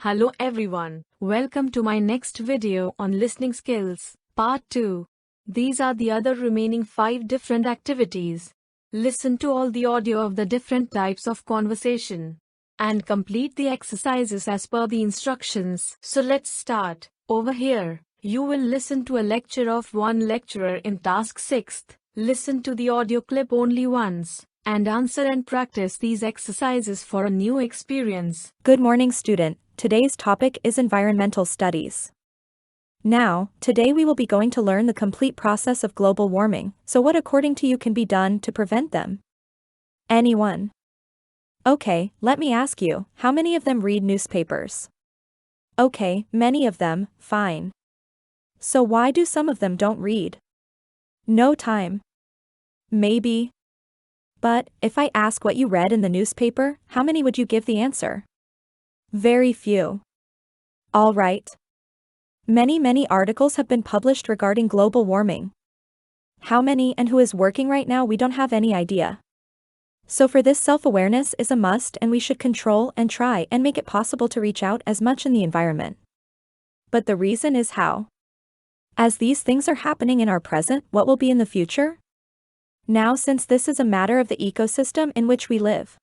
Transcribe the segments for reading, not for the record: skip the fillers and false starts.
Hello everyone, welcome to my next video on listening skills, part 2. These are the other remaining 5 different activities. Listen to all the audio of the different types of conversation and complete the exercises as per the instructions. So let's start. Over here, you will listen to a lecture of one lecturer in task 6th. Listen to the audio clip only once and answer and practice these exercises for a new experience. Good morning, student. Today's topic is environmental studies. Now, today we will be going to learn the complete process of global warming. So what according to you can be done to prevent them? Anyone? Okay, let me ask you, how many of them read newspapers? Okay, many of them, fine. So why do some of them don't read? No time. Maybe. But, if I ask what you read in the newspaper, how many would you give the answer? Very few. All right. Many articles have been published regarding global warming. How many and who is working right now, we don't have any idea. So for this, self-awareness is a must, and we should control and try and make it possible to reach out as much in the environment. But the reason is how. As these things are happening in our present, what will be in the future? Now, since this is a matter of the ecosystem in which we live,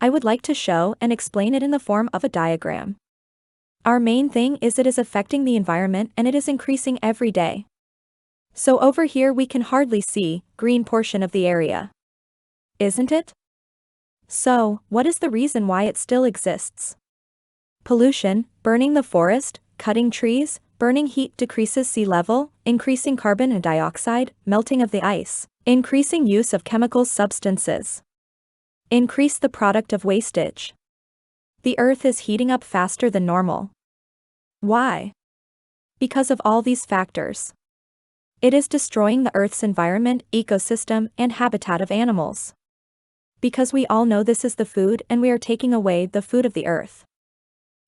I would like to show and explain it in the form of a diagram. Our main thing is it is affecting the environment and it is increasing every day. So over here we can hardly see green portion of the area. Isn't it? So, what is the reason why it still exists? Pollution, burning the forest, cutting trees, burning heat decreases sea level, increasing carbon dioxide, melting of the ice, increasing use of chemical substances. Increase the product of wastage. The earth is heating up faster than normal. Why? Because of all these factors. It is destroying the earth's environment, ecosystem, and habitat of animals. Because we all know this is the food and we are taking away the food of the earth.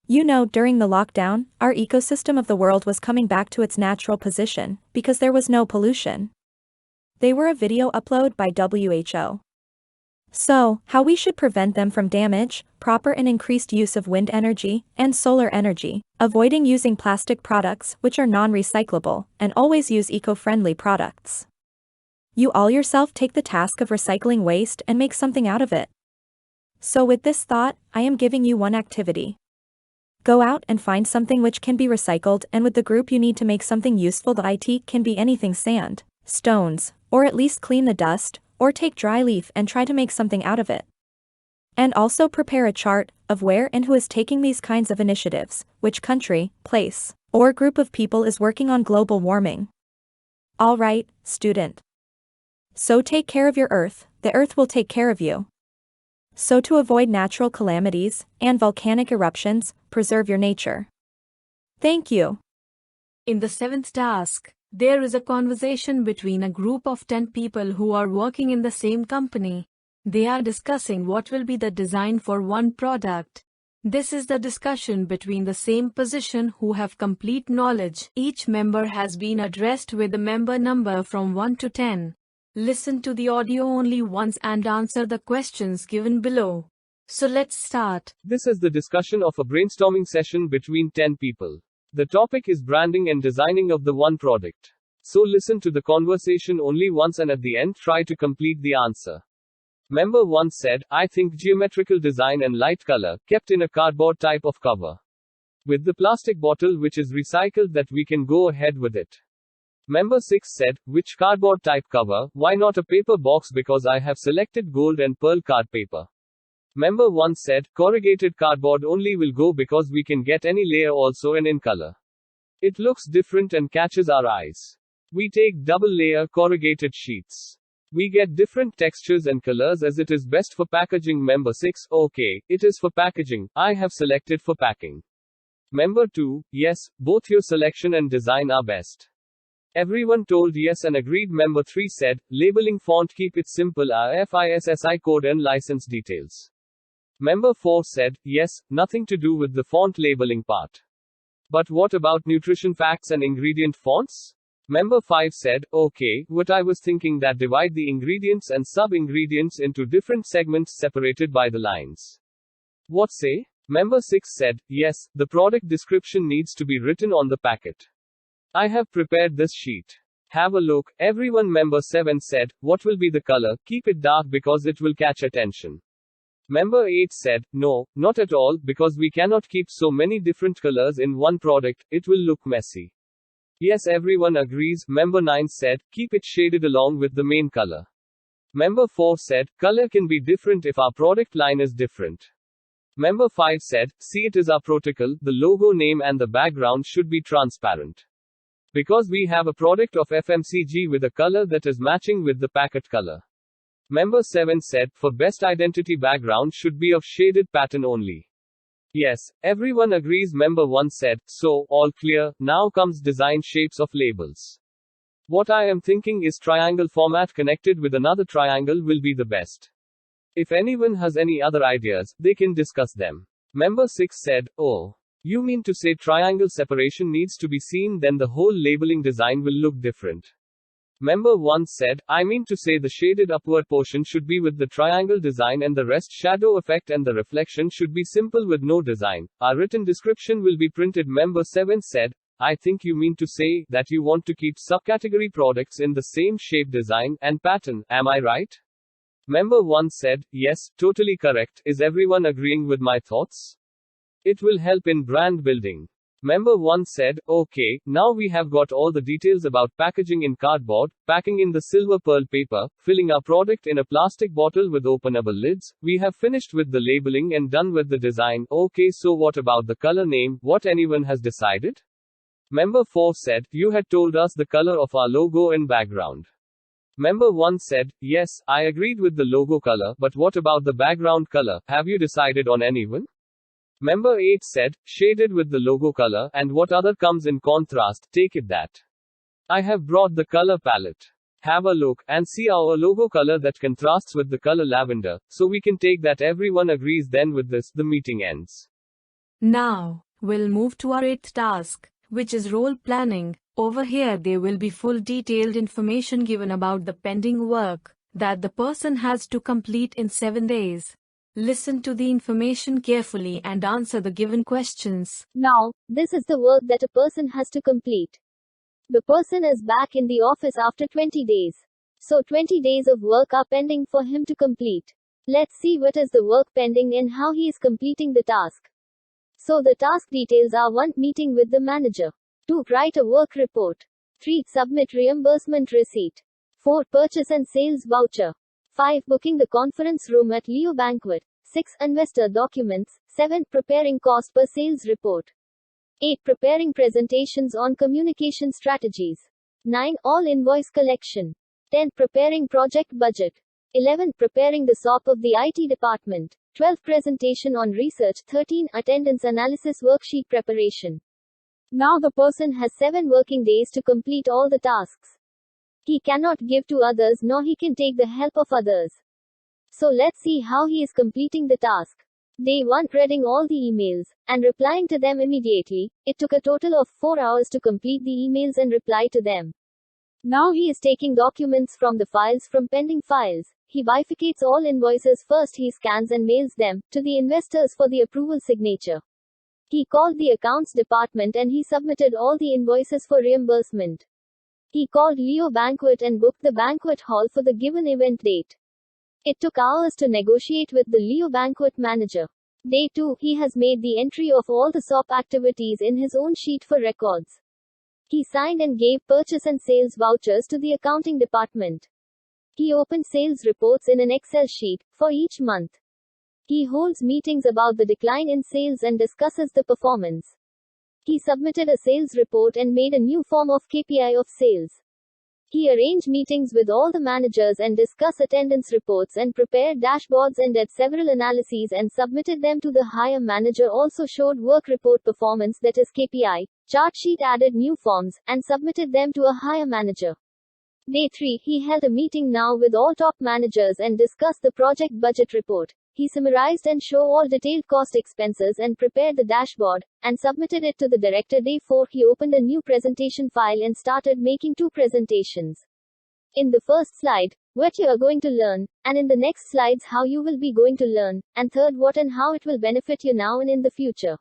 You know, during the lockdown, our ecosystem of the world was coming back to its natural position because there was no pollution. They were a video upload by WHO. So, how we should prevent them from damage, proper and increased use of wind energy and solar energy, avoiding using plastic products which are non-recyclable, and always use eco-friendly products. You all yourself take the task of recycling waste and make something out of it. So with this thought, I am giving you one activity. Go out and find something which can be recycled, and with the group you need to make something useful. The IT can be anything: sand, stones, or at least clean the dust, or take dry leaf and try to make something out of it. And also prepare a chart of where and who is taking these kinds of initiatives, which country, place, or group of people is working on global warming. Alright, student. So take care of your earth, the earth will take care of you. So to avoid natural calamities and volcanic eruptions, preserve your nature. Thank you. In the 7th task, there is a conversation between a group of 10 people who are working in the same company. They are discussing what will be the design for one product. This is the discussion between the same position who have complete knowledge. Each member has been addressed with a member number from 1 to 10. Listen to the audio only once and answer the questions given below. So let's start. This is the discussion of a brainstorming session between 10 people. The topic is branding and designing of the one product. So listen to the conversation only once and at the end try to complete the answer. Member 1 said, I think geometrical design and light color, kept in a cardboard type of cover. With the plastic bottle which is recycled, that we can go ahead with it. Member 6 said, which cardboard type cover, why not a paper box, because I have selected gold and pearl card paper. Member 1 said, corrugated cardboard only will go because we can get any layer also and in color. It looks different and catches our eyes. We take double layer corrugated sheets. We get different textures and colors as it is best for packaging. Member 6, okay, it is for packaging, I have selected for packing. Member 2, yes, both your selection and design are best. Everyone told yes and agreed. Member 3 said, labeling font, keep it simple, FISSI code and license details. Member 4 said, yes, nothing to do with the font labeling part. But what about nutrition facts and ingredient fonts? Member 5 said, okay, what I was thinking, that divide the ingredients and sub-ingredients into different segments separated by the lines. What say? Member 6 said, yes, the product description needs to be written on the packet. I have prepared this sheet. Have a look, everyone. Member 7 said, what will be the color? Keep it dark because it will catch attention. Member 8 said, no, not at all, because we cannot keep so many different colors in one product, it will look messy. Yes, everyone agrees. Member 9 said, keep it shaded along with the main color. Member 4 said, color can be different if our product line is different. Member 5 said, see, it is our protocol, the logo name and the background should be transparent. Because we have a product of FMCG with a color that is matching with the packet color. Member 7 said, for best identity, background should be of shaded pattern only. Yes, everyone agrees. Member 1 said, so, all clear, now comes design shapes of labels. What I am thinking is triangle format connected with another triangle will be the best. If anyone has any other ideas, they can discuss them. Member 6 said, oh, you mean to say triangle separation needs to be seen, then the whole labeling design will look different. Member 1 said, I mean to say the shaded upward portion should be with the triangle design and the rest shadow effect, and the reflection should be simple with no design. Our written description will be printed. Member 7 said, I think you mean to say that you want to keep subcategory products in the same shape, design, and pattern, am I right? Member 1 said, yes, totally correct. Is everyone agreeing with my thoughts? It will help in brand building. Member 1 said, okay, now we have got all the details about packaging in cardboard, packing in the silver pearl paper, filling our product in a plastic bottle with openable lids. We have finished with the labeling and done with the design. Okay, so what about the color name? What anyone has decided? Member 4 said, you had told us the color of our logo and background. Member 1 said, yes, I agreed with the logo color, but what about the background color? Have you decided on anyone? Member 8 said, shaded with the logo color, and what other comes in contrast, take it that. I have brought the color palette. Have a look, and see our logo color that contrasts with the color lavender, so we can take that. Everyone agrees. Then with this, the meeting ends. Now, we'll move to our 8th task, which is role planning. Over here there will be full detailed information given about the pending work that the person has to complete in 7 days. Listen to the information carefully and answer the given questions. Now, this is the work that a person has to complete. The person is back in the office after 20 days. So 20 days of work are pending for him to complete. Let's see what is the work pending and how he is completing the task. So the task details are 1. Meeting with the manager. 2. Write a work report. 3. Submit reimbursement receipt. 4. Purchase and sales voucher. 5. Booking the conference room at Leo Banquet. 6. Investor documents. 7. Preparing cost per sales report. 8. Preparing presentations on communication strategies. 9. All invoice collection. 10. Preparing project budget. 11. Preparing the SOP of the IT department. 12. Presentation on research. 13. Attendance analysis worksheet preparation. Now the person has 7 working days to complete all the tasks. He cannot give to others nor he can take the help of others. So let's see how he is completing the task. Day 1. Reading all the emails and replying to them immediately. It took a total of 4 hours to complete the emails and reply to them. Now he is taking documents from the files from pending files. He bifurcates all invoices. First he scans and mails them to the investors for the approval signature. He called the accounts department and he submitted all the invoices for reimbursement. He called Leo Banquet and booked the banquet hall for the given event date. It took hours to negotiate with the Leo Banquet manager. Day 2. He has made the entry of all the SOP activities in his own sheet for records. He signed and gave purchase and sales vouchers to the accounting department. He opened sales reports in an Excel sheet for each month. He holds meetings about the decline in sales and discusses the performance. He submitted a sales report and made a new form of KPI of sales. He arranged meetings with all the managers and discussed attendance reports and prepared dashboards and did several analyses and submitted them to the higher manager. Also showed work report performance, that is KPI, chart sheet, added new forms, and submitted them to a higher manager. Day 3. He held a meeting now with all top managers and discussed the project budget report. He summarized and showed all detailed cost expenses and prepared the dashboard, and submitted it to the director. Day 4. He opened a new presentation file and started making 2 presentations. In the first slide, what you are going to learn, and in the next slides how you will be going to learn, and third what and how it will benefit you now and in the future.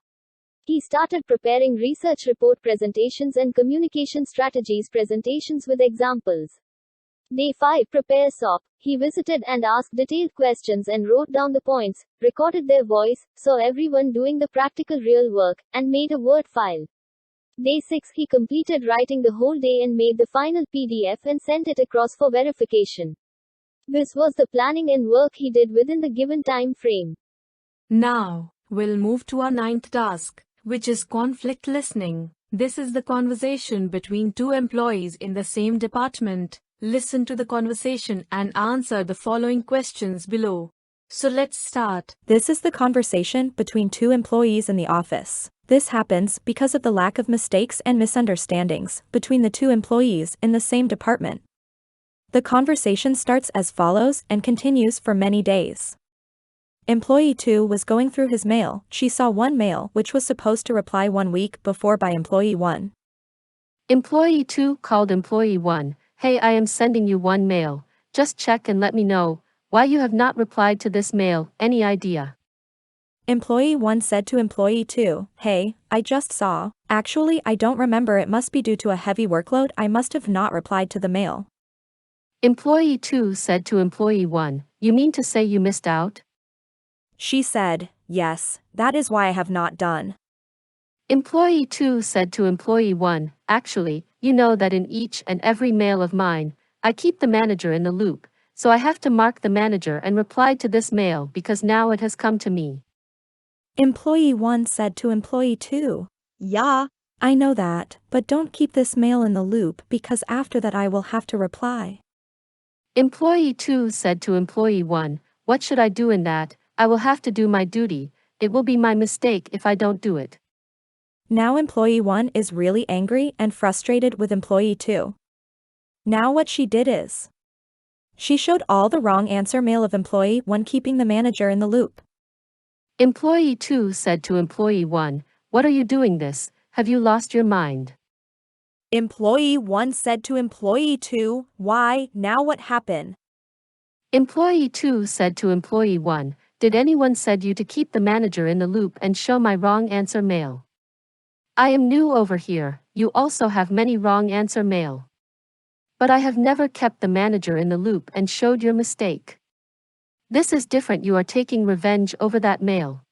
He started preparing research report presentations and communication strategies presentations with examples. Day 5 Prepare SOP. He visited and asked detailed questions and wrote down the points, recorded their voice, saw everyone doing the practical real work, and made a Word file. Day 6 He completed writing the whole day and made the final PDF and sent it across for verification. This was the planning and work he did within the given time frame. Now, we'll move to our 9th task, which is conflict listening. This is the conversation between two employees in the same department. Listen to the conversation and answer the following questions below. So let's start. This is the conversation between two employees in the office. This happens because of the lack of mistakes and misunderstandings between the two employees in the same department. The conversation starts as follows and continues for many days. Employee 2 was going through his mail. She saw one mail which was supposed to reply 1 week before by Employee 1. Employee 2 called Employee 1. Hey, I am sending you one mail. Just check and let me know why you have not replied to this mail. Any idea? Employee 1 said to Employee 2, Hey, I just saw. Actually, I don't remember. It must be due to a heavy workload. I must have not replied to the mail. Employee 2 said to Employee 1, You mean to say you missed out? She said, Yes, that is why I have not done. Employee 2 said to Employee 1, Actually, you know that in each and every mail of mine, I keep the manager in the loop, so I have to mark the manager and reply to this mail because now it has come to me. Employee 1 said to Employee 2, Yeah, I know that, but don't keep this mail in the loop because after that I will have to reply. Employee 2 said to Employee 1, What should I do in that? I will have to do my duty. It will be my mistake if I don't do it. Now Employee 1 is really angry and frustrated with Employee 2. Now what she did is, she showed all the wrong answer mail of Employee 1 keeping the manager in the loop. Employee 2 said to Employee 1, What are you doing this? Have you lost your mind? Employee 1 said to Employee 2, Why, now what happened? Employee 2 said to Employee 1, Did anyone said you to keep the manager in the loop and show my wrong answer mail? I am new over here, you also have many wrong answer mail. But I have never kept the manager in the loop and showed your mistake. This is different. You are taking revenge over that mail.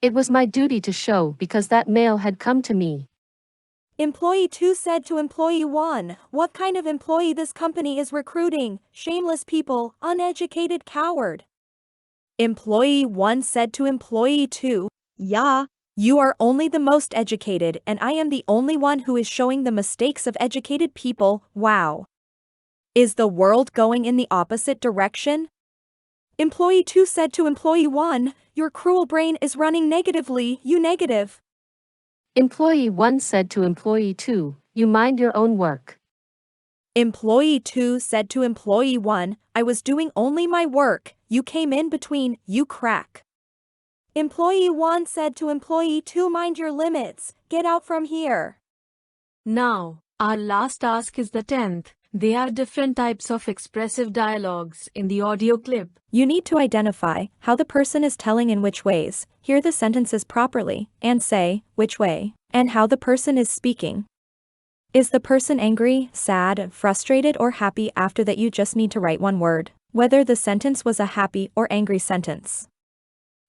It was my duty to show because that mail had come to me. Employee 2 said to Employee 1, What kind of employee this company is recruiting? Shameless people, uneducated coward. Employee 1 said to Employee 2, Yeah, you are only the most educated and I am the only one who is showing the mistakes of educated people. Wow. Is the world going in the opposite direction? Employee 2 said to Employee 1, Your cruel brain is running negatively, you negative. Employee 1 said to Employee 2, You mind your own work. Employee 2 said to Employee 1, I was doing only my work, you came in between, you crack. Employee 1 said to Employee 2, Mind your limits, get out from here. Now, our last task is the 10th. There are different types of expressive dialogues in the audio clip. You need to identify how the person is telling in which ways, hear the sentences properly, and say, which way, and how the person is speaking. Is the person angry, sad, frustrated, or happy? After that, you just need to write one word, whether the sentence was a happy or angry sentence.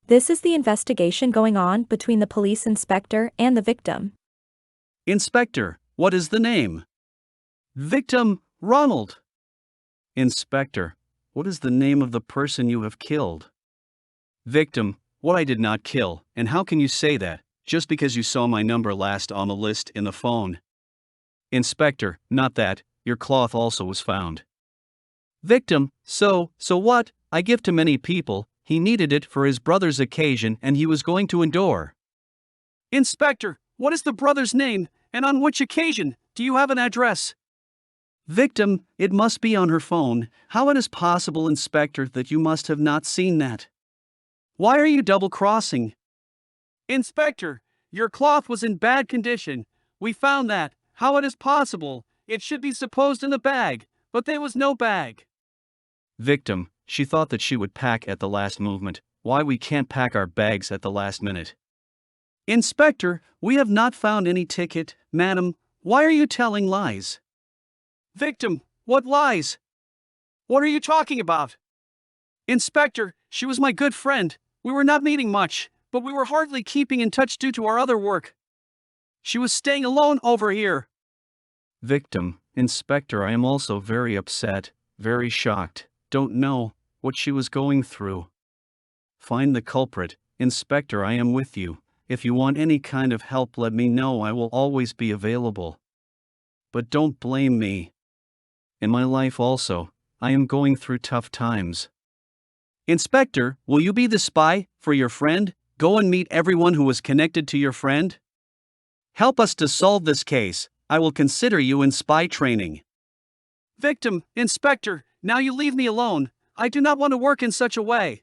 This is the investigation going on between the police inspector and the victim. Inspector, what is the name? Victim, Ronald. Inspector, what is the name of the person you have killed? Victim, what I did not kill, and how can you say that, just because you saw my number last on the list in the phone? Inspector, not that, your cloth also was found. Victim, so what? I give to many people, he needed it for his brother's occasion and he was going to endure. Inspector, what is the brother's name, and on which occasion? Do you have an address? Victim, it must be on her phone. How it is possible, Inspector, that you must have not seen that? Why are you double-crossing? Inspector, your cloth was in bad condition. We found that. How it is possible? It should be supposed in the bag, but there was no bag. Victim, she thought that she would pack at the last movement. Why we can't pack our bags at the last minute? Inspector, we have not found any ticket. Madam, why are you telling lies? Victim, what lies? What are you talking about? Inspector, she was my good friend. We were not meeting much, but we were hardly keeping in touch due to our other work. She was staying alone over here. Victim, Inspector, I am also very upset, very shocked. Don't know what she was going through. Find the culprit. Inspector, I am with you. If you want any kind of help, let me know. I will always be available. But don't blame me. In my life also, I am going through tough times. Inspector, will you be the spy for your friend? Go and meet everyone who was connected to your friend. Help us to solve this case. I will consider you in spy training. Victim, Inspector, now you leave me alone. I do not want to work in such a way.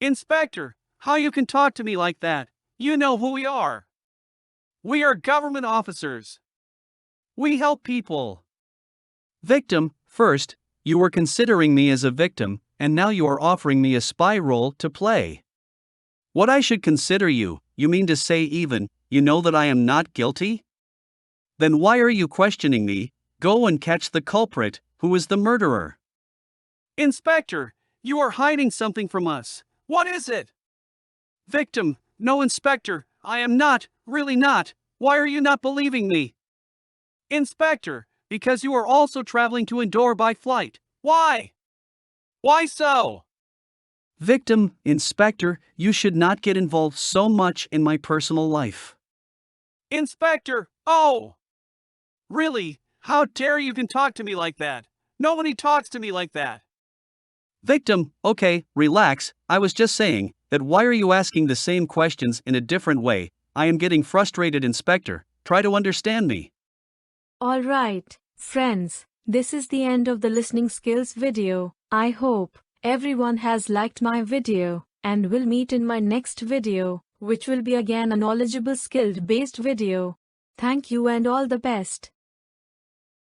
Inspector, how you can talk to me like that? You know who we are. We are government officers. We help people. Victim, first, you were considering me as a victim, and now you are offering me a spy role to play. What I should consider you, you mean to say even, you know that I am not guilty? Then why are you questioning me? Go and catch the culprit, who is the murderer. Inspector, you are hiding something from us. What is it? Victim, no, Inspector, I am not, really not. Why are you not believing me? Inspector, because you are also traveling to Indore by flight. Why? Why so? Victim, Inspector, you should not get involved so much in my personal life. Inspector, oh! Really? How dare you can talk to me like that? Nobody talks to me like that. Victim, okay, relax. I was just saying that why are you asking the same questions in a different way? I am getting frustrated, Inspector. Try to understand me. Alright, friends, this is the end of the listening skills video. I hope everyone has liked my video, and will meet in my next video, which will be again a knowledgeable skill based video. Thank you and all the best.